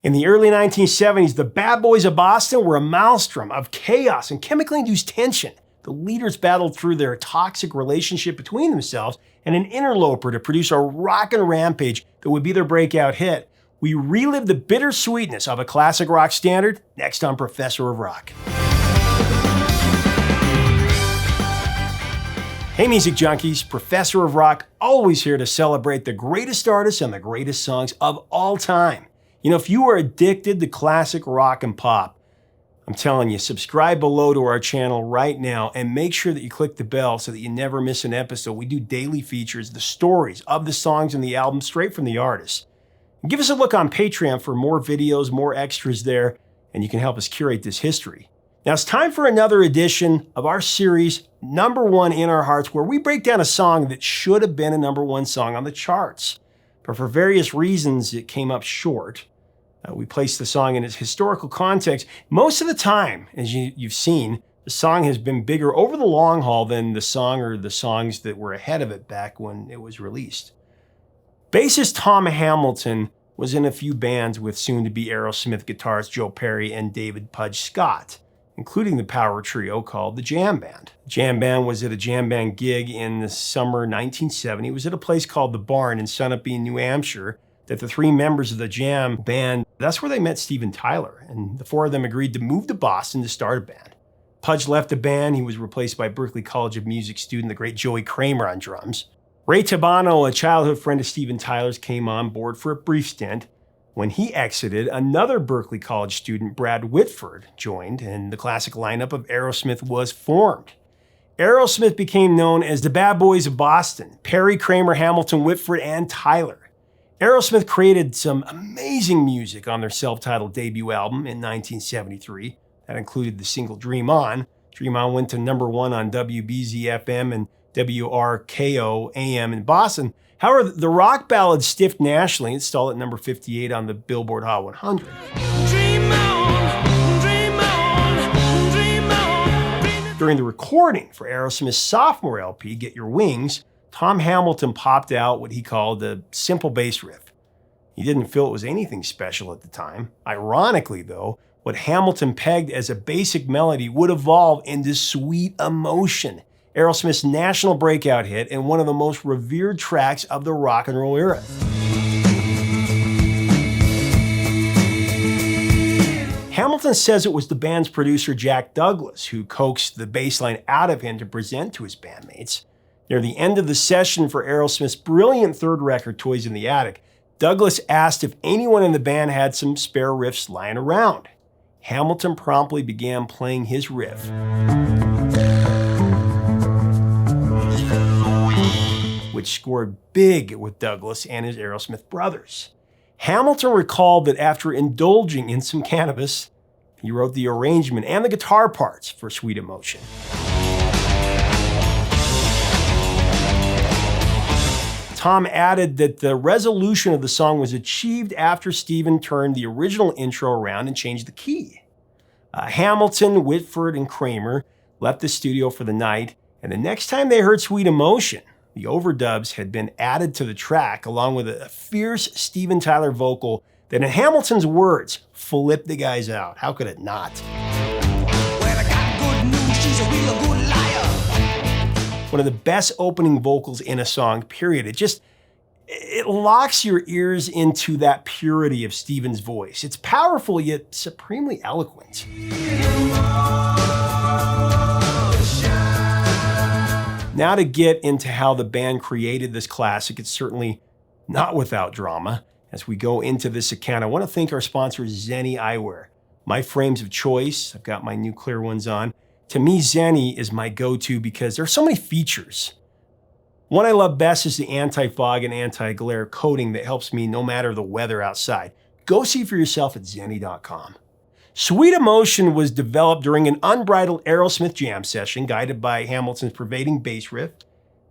In the early 1970s, the Bad Boys of Boston were a maelstrom of chaos and chemically induced tension. The leaders battled through their toxic relationship between themselves and an interloper to produce a rockin' rampage that would be their breakout hit. We relive the bittersweetness of a classic rock standard next on Professor of Rock. Hey music junkies, Professor of Rock, always here to celebrate the greatest artists and the greatest songs of all time. You know, if you are addicted to classic rock and pop, I'm telling you, subscribe below to our channel right now and make sure that you click the bell so that you never miss an episode. We do daily features, the stories of the songs and the albums straight from the artist. And give us a look on Patreon for more videos, more extras there, and you can help us curate this history. Now it's time for another edition of our series, Number One in Our Hearts, where we break down a song that should have been a number one song on the charts. But for various reasons, it came up short. We placed the song in its historical context. Most of the time, as you've seen, the song has been bigger over the long haul than the song or the songs that were ahead of it back when it was released. Bassist Tom Hamilton was in a few bands with soon-to-be Aerosmith guitarist Joe Perry and David Pudge Scott, including the power trio called the Jam Band. The Jam Band was at a Jam Band gig in the summer 1970. It was at a place called The Barn in Sunapee, New Hampshire, that the three members of the Jam Band, that's where they met Steven Tyler, and the four of them agreed to move to Boston to start a band. Pudge left the band. He was replaced by Berklee College of Music student, the great Joey Kramer on drums. Ray Tabano, a childhood friend of Steven Tyler's, came on board for a brief stint. When he exited, another Berklee College student, Brad Whitford, joined, and the classic lineup of Aerosmith was formed. Aerosmith became known as the Bad Boys of Boston: Perry, Kramer, Hamilton, Whitford, and Tyler. Aerosmith created some amazing music on their self-titled debut album in 1973. That included the single Dream On. Dream On went to number one on WBZ-FM and WRKO-AM in Boston. However, the rock ballad Stiff nationally installed at number 58 on the Billboard Hot 100. Dream on, dream on, dream on. During the recording for Aerosmith's sophomore LP, Get Your Wings, Tom Hamilton popped out what he called a simple bass riff. He didn't feel it was anything special at the time. Ironically, though, what Hamilton pegged as a basic melody would evolve into Sweet Emotion, Aerosmith's national breakout hit and one of the most revered tracks of the rock and roll era. Hamilton says it was the band's producer Jack Douglas who coaxed the bass line out of him to present to his bandmates. Near the end of the session for Aerosmith's brilliant third record, Toys in the Attic, Douglas asked if anyone in the band had some spare riffs lying around. Hamilton promptly began playing his riff, which scored big with Douglas and his Aerosmith brothers. Hamilton recalled that after indulging in some cannabis, he wrote the arrangement and the guitar parts for Sweet Emotion. Tom added that the resolution of the song was achieved after Steven turned the original intro around and changed the key. Hamilton, Whitford, and Kramer left the studio for the night, and the next time they heard Sweet Emotion, the overdubs had been added to the track along with a fierce Steven Tyler vocal that, in Hamilton's words, flipped the guys out. How could it not? Well, I got good news, she's a real good liar. One of the best opening vocals in a song, period. It locks your ears into that purity of Steven's voice. It's powerful yet supremely eloquent. Now to get into how the band created this classic, it's certainly not without drama. As we go into this account, I want to thank our sponsor, Zenni Eyewear. My frames of choice, I've got my new clear ones on. To me, Zenni is my go-to because there are so many features. One I love best is the anti-fog and anti-glare coating that helps me no matter the weather outside. Go see for yourself at zenni.com. Sweet Emotion was developed during an unbridled Aerosmith jam session guided by Hamilton's pervading bass riff.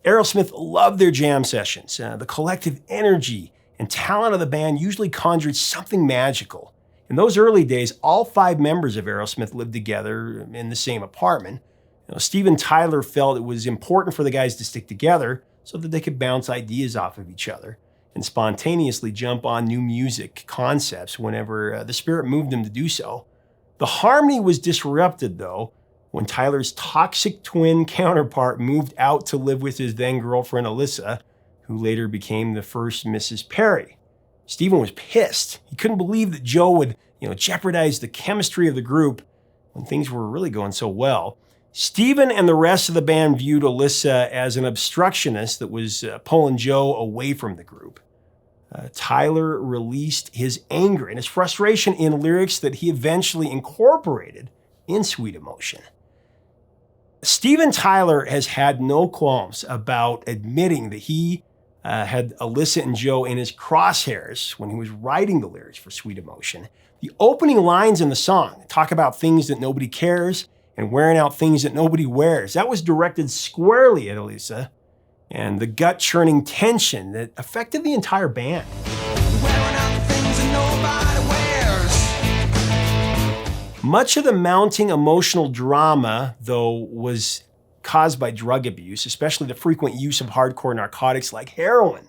Aerosmith loved their jam sessions. The collective energy and talent of the band usually conjured something magical. In those early days, all five members of Aerosmith lived together in the same apartment. Steven Tyler felt it was important for the guys to stick together so that they could bounce ideas off of each other. and spontaneously jump on new music concepts whenever the spirit moved him to do so. The harmony was disrupted, though, when Tyler's toxic twin counterpart moved out to live with his then-girlfriend Alyssa, who later became the first Mrs. Perry. Stephen was pissed. He couldn't believe that Joe would, jeopardize the chemistry of the group when things were really going so well. Stephen and the rest of the band viewed Alyssa as an obstructionist that was pulling Joe away from the group. Tyler released his anger and his frustration in lyrics that he eventually incorporated in Sweet Emotion. Steven Tyler has had no qualms about admitting that he had Alyssa and Joe in his crosshairs when he was writing the lyrics for Sweet Emotion. The opening lines in the song talk about things that nobody cares and wearing out things that nobody wears. That was directed squarely at Alyssa, and the gut-churning tension that affected the entire band. Much of the mounting emotional drama, though, was caused by drug abuse, especially the frequent use of hardcore narcotics like heroin.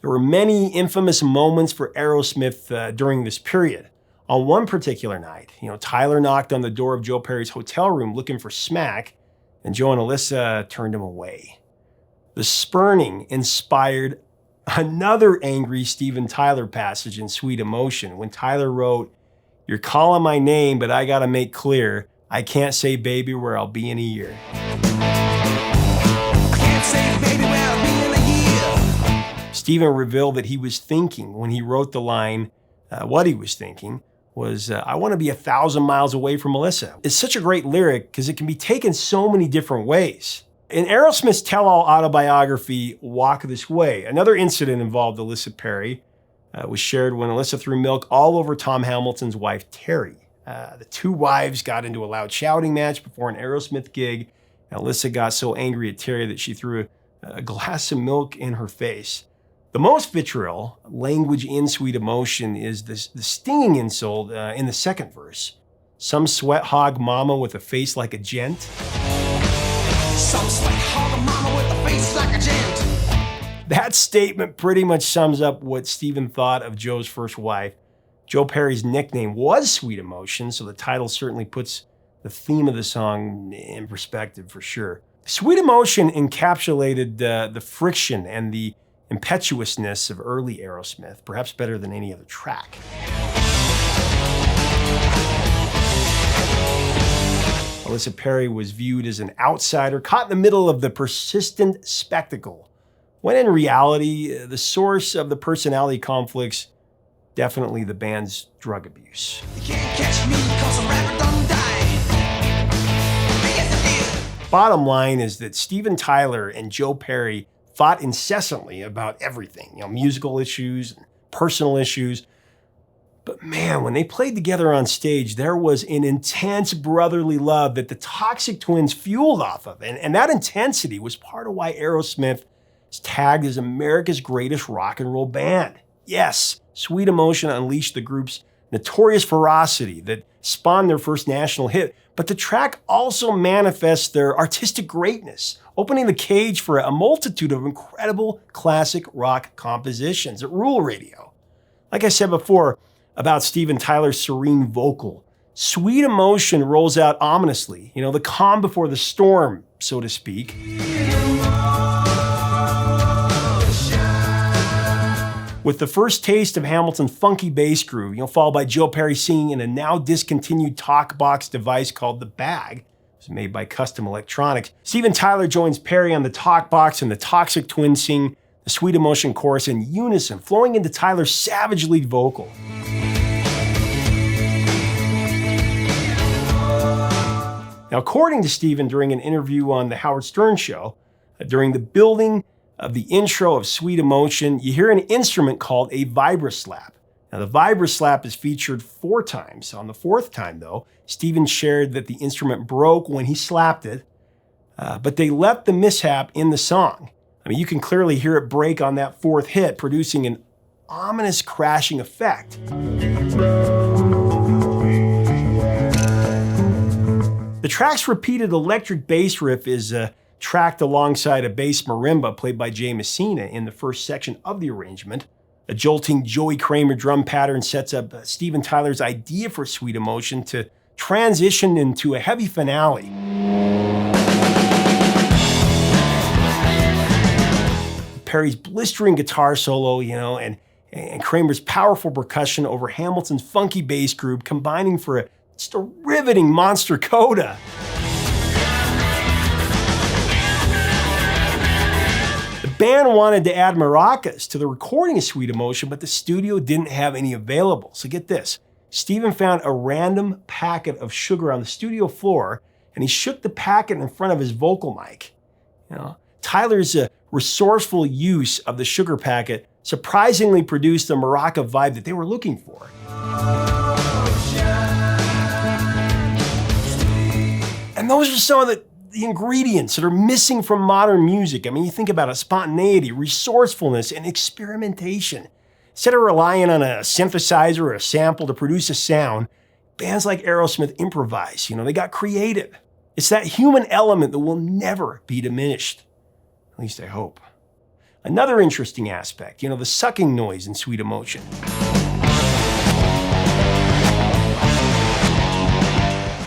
There were many infamous moments for Aerosmith during this period. On one particular night, Tyler knocked on the door of Joe Perry's hotel room looking for smack, and Joe and Alyssa turned him away. The spurning inspired another angry Steven Tyler passage in Sweet Emotion when Tyler wrote, "You're calling my name, but I gotta make clear, I can't say baby where I'll be in a year." I can't say baby where I'll be in a year. Steven revealed that he was thinking when he wrote the line, what he was thinking was, I want to be 1,000 miles away from Alyssa. It's such a great lyric because it can be taken so many different ways. In Aerosmith's tell-all autobiography, Walk This Way, another incident involved Alyssa Perry was shared when Alyssa threw milk all over Tom Hamilton's wife, Terry. The two wives got into a loud shouting match before an Aerosmith gig, and Alyssa got so angry at Terry that she threw a glass of milk in her face. The most vitriol language in Sweet Emotion is the stinging insult in the second verse. Some sweat hog mama with a face like a gent. Some sweat hog mama with a face like a gent. That statement pretty much sums up what Steven thought of Joe's first wife. Joe Perry's nickname was Sweet Emotion, so the title certainly puts the theme of the song in perspective for sure. Sweet Emotion encapsulated the friction and the impetuousness of early Aerosmith, perhaps better than any other track. Alyssa Perry was viewed as an outsider caught in the middle of the persistent spectacle, when in reality, the source of the personality conflicts, definitely the band's drug abuse. You can't catch me 'cause I'm rapper done died. Bottom line is that Steven Tyler and Joe Perry fought incessantly about everything, musical issues, and personal issues. But man, when they played together on stage, there was an intense brotherly love that the Toxic Twins fueled off of. And that intensity was part of why Aerosmith is tagged as America's greatest rock and roll band. Yes, Sweet Emotion unleashed the group's notorious ferocity that spawned their first national hit, but the track also manifests their artistic greatness, opening the cage for a multitude of incredible classic rock compositions that rule radio. Like I said before about Steven Tyler's serene vocal, Sweet Emotion rolls out ominously, the calm before the storm, so to speak. With the first taste of Hamilton's funky bass groove, followed by Joe Perry singing in a now discontinued talk box device called the Bag. It was made by Custom Electronics. Steven Tyler joins Perry on the talk box, and the Toxic Twins sing the Sweet Emotion chorus in unison, flowing into Tyler's savage lead vocal. Now, according to Steven, during an interview on The Howard Stern Show, during the building of the intro of Sweet Emotion, you hear an instrument called a vibraslap. Now, the vibraslap is featured 4 times. On the 4th time, though, Steven shared that the instrument broke when he slapped it, but they left the mishap in the song. You can clearly hear it break on that 4th hit, producing an ominous crashing effect. The track's repeated electric bass riff is tracked alongside a bass marimba played by Jay Messina in the first section of the arrangement. A jolting Joey Kramer drum pattern sets up Steven Tyler's idea for Sweet Emotion to transition into a heavy finale. Perry's blistering guitar solo, and Kramer's powerful percussion over Hamilton's funky bass groove combining for just a riveting monster coda. The band wanted to add maracas to the recording of Sweet Emotion, but the studio didn't have any available. So get this, Steven found a random packet of sugar on the studio floor, and he shook the packet in front of his vocal mic. Tyler's resourceful use of the sugar packet surprisingly produced the maraca vibe that they were looking for. And those are some of the ingredients that are missing from modern music. I mean, you think about it, spontaneity, resourcefulness, and experimentation. Instead of relying on a synthesizer or a sample to produce a sound, bands like Aerosmith improvise. They got creative. It's that human element that will never be diminished. At least I hope. Another interesting aspect, the sucking noise in Sweet Emotion.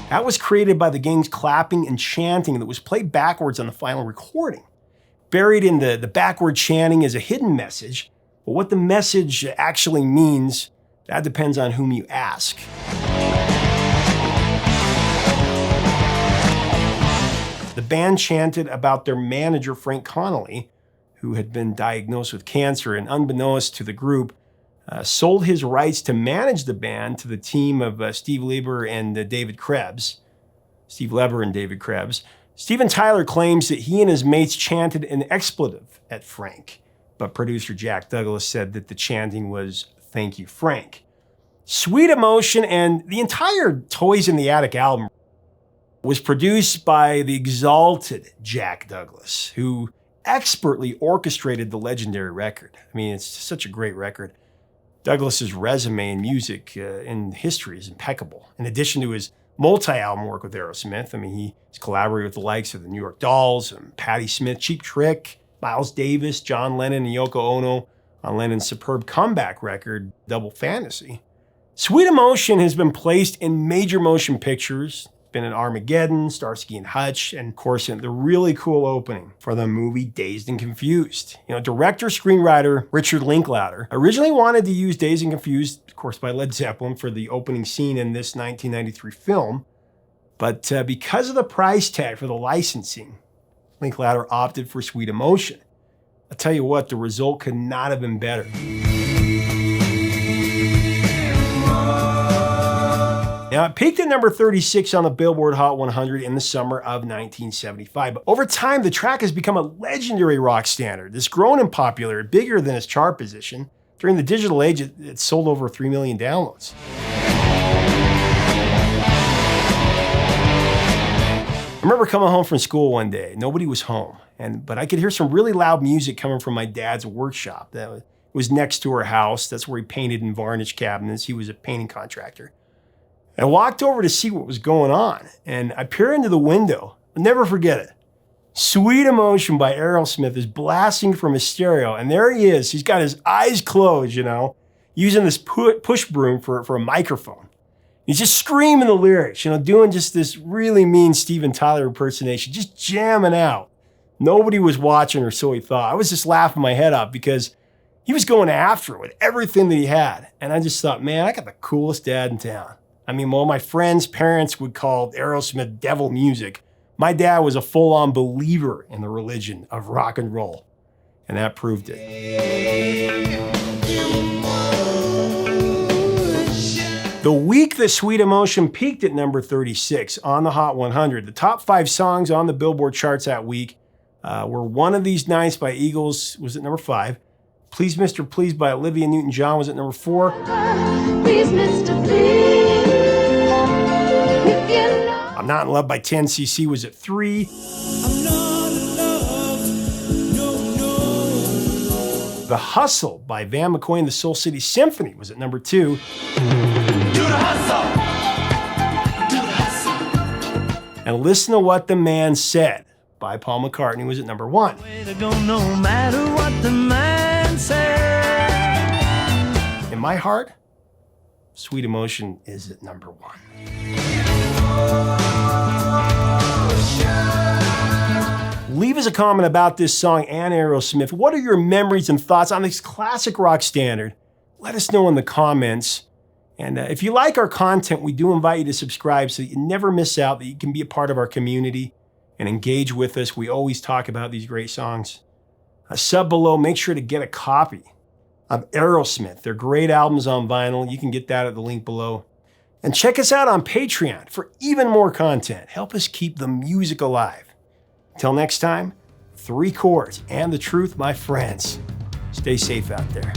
That was created by the gang's clapping and chanting that was played backwards on the final recording. Buried in the backward chanting is a hidden message, but what the message actually means, that depends on whom you ask. The band chanted about their manager, Frank Connolly, who had been diagnosed with cancer and unbeknownst to the group, sold his rights to manage the band to the team of Steve Leber and David Krebs. Steven Tyler claims that he and his mates chanted an expletive at Frank, but producer Jack Douglas said that the chanting was, "Thank you, Frank." Sweet Emotion and the entire Toys in the Attic album was produced by the exalted Jack Douglas, who expertly orchestrated the legendary record. I mean, it's just such a great record. Douglas's resume in music in history is impeccable. In addition to his multi-album work with Aerosmith, I mean, he's collaborated with the likes of the New York Dolls, Patti Smith, Cheap Trick, Miles Davis, John Lennon, and Yoko Ono on Lennon's superb comeback record, Double Fantasy. Sweet Emotion has been placed in major motion pictures, been in Armageddon, Starsky and Hutch, and of course in the really cool opening for the movie Dazed and Confused. Director-screenwriter Richard Linklater originally wanted to use Dazed and Confused, of course by Led Zeppelin, for the opening scene in this 1993 film, but because of the price tag for the licensing, Linklater opted for Sweet Emotion. I'll tell you what, the result could not have been better. Now, it peaked at number 36 on the Billboard Hot 100 in the summer of 1975. But over time, the track has become a legendary rock standard. It's grown in popularity, bigger than its chart position. During the digital age, it sold over 3 million downloads. I remember coming home from school one day. Nobody was home, but I could hear some really loud music coming from my dad's workshop. That was next to our house. That's where he painted and varnished cabinets. He was a painting contractor. I walked over to see what was going on, and I peer into the window. I'll never forget it. Sweet Emotion by Aerosmith is blasting from his stereo, and there he is. He's got his eyes closed, using this push broom for a microphone. He's just screaming the lyrics, doing just this really mean Steven Tyler impersonation, just jamming out. Nobody was watching, or so he thought. I was just laughing my head off because he was going after it with everything that he had. And I just thought, man, I got the coolest dad in town. I mean, while my friends' parents would call Aerosmith devil music, my dad was a full-on believer in the religion of rock and roll, and that proved it. The week that Sweet Emotion peaked at number 36 on the Hot 100, the top 5 songs on the Billboard charts that week were One of These Nights by Eagles was at number 5, Please Mr. Please by Olivia Newton-John was at number 4. Please Mr. Please. I'm Not in Love by 10cc was at 3. I'm not in love, no. The Hustle by Van McCoy and the Soul City Symphony was at number 2. Do the hustle. Do the hustle. And Listen to What the Man Said by Paul McCartney was at number 1. No matter what the man said. my heart, Sweet Emotion is at number 1. Leave us a comment about this song and Aerosmith. What are your memories and thoughts on this classic rock standard? Let us know in the comments. And if you like our content, we do invite you to subscribe so that you never miss out, that you can be a part of our community and engage with us. We always talk about these great songs. Sub below, make sure to get a copy of Aerosmith. They're great albums on vinyl. You can get that at the link below. And check us out on Patreon for even more content. Help us keep the music alive. Until next time, 3 chords and the truth, my friends. Stay safe out there.